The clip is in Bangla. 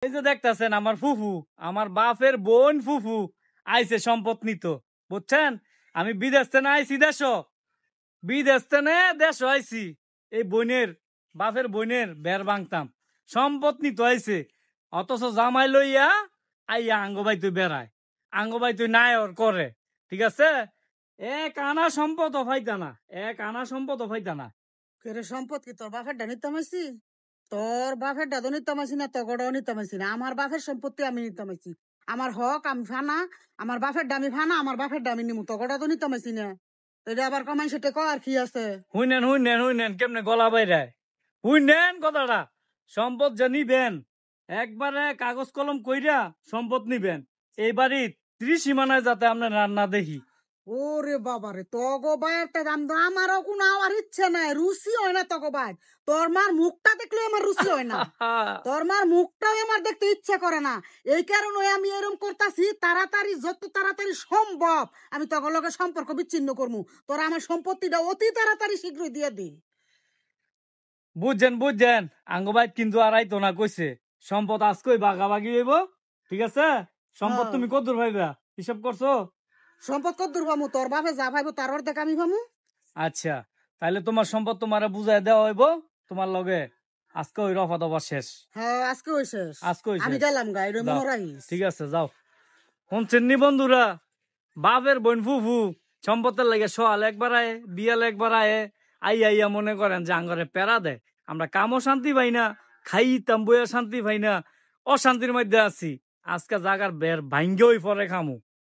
এই যে দেখতেছেন আমার ফুফু, আমার বাপের বোন ফুফু আইছে সম্পদ নিত, বুঝছেন? আমি বিদেশ থেকে আইছি বিদেশ থেকে দেশ আইছি এই বোনের বাপের বোনের বের ভাঙতাম, সম্পদ নিত আইছে। অথচ জামাই লইয়া আইয়া আঙ্গবাই তুই বেড়ায়, আঙ্গবাই তুই নায়র করে, ঠিক আছে? এক আনা সম্পদ ফাইতা না, এক আনা সম্পদ ফাইতা না। কেরে সম্পদ কি তোর বাপের ডা নিতামাইছি? তোর বাপের ডা তো নিতামাইছি না, তগড়াও নিতামাইছি না। আমার বাপের সম্পত্তি আমি নিতামাইছি, আমার হক আমি ফানা, আমার বাপের দামি ফানা, আমার বাপের দামি নিমু, তগড়া তো নিতামাইছি না। এটা আবার কমাই সেটা কর কি আছে? হুইনেন কেমনে গলা বাইরায়, হুইনেন কথাটা। সম্পদ যে নিবেন একবারে কাগজ কলম কইরা সম্পদ নিবেন, এই বাড়ির ত্রিসীমানায় যাতে আপনার রান্না দেখি। ওরে বাবা রে, তগো বাইরটা দাম তো আমারও কোনো আমার ইচ্ছে নাই, রুচি হয় না তগো বাইর। তোর মার মুখটা দেখলে আমার রুচি হয় না, তোর মার মুখটাও আমার দেখতে ইচ্ছা করে না। এই কারণে আমি এরকম করতেছি, তাড়াতাড়ি যত তাড়াতাড়ি সম্ভব আমি তগর লগে সম্পর্ক বিচ্ছিন্ন করবো। তোরা আমার সম্পত্তিটা অতি তাড়াতাড়ি শীঘ্রই দিয়ে দি। বুঝছেন আঙ্গবাইত কিন্তু আড়াইতো না, কইছে সম্পদ আজকই ভাগাভাগি হইব, ঠিক আছে? সম্পদ তুমি কতদূর ভাইবা হিসাব করছো? সম্পদ কদ্দুর পামু? তোর বাপে যা পাইবো তার অর্ধেক আমি পামু। আচ্ছা, তাহলে তোমার সম্পদ তোমার বুঝাই দেওয়া হইব, তোমার লগে আজকে ওই রফা দফা শেষ। হ্যাঁ আজকে ওই শেষ, আজকে ওই আমি শেষ। গেলাম গা, এটা মনে রাখিস। ঠিক আছে যাও। শুনছেন নি বন্ধুরা, বাপের বোন ফুফু সম্পদের লাগে সোয়াল একবার আয়ে, বিয়াল একবার আয়ে, আইয়া মনে করেন যে আঙ্গরে প্যারা দেয়। আমরা কামও শান্তি পাই না, খাইতাম বইয়া শান্তি পাই না, অশান্তির মধ্যে আছি। আজকে জাগার বের ভাঙ্গেই পরে খামু।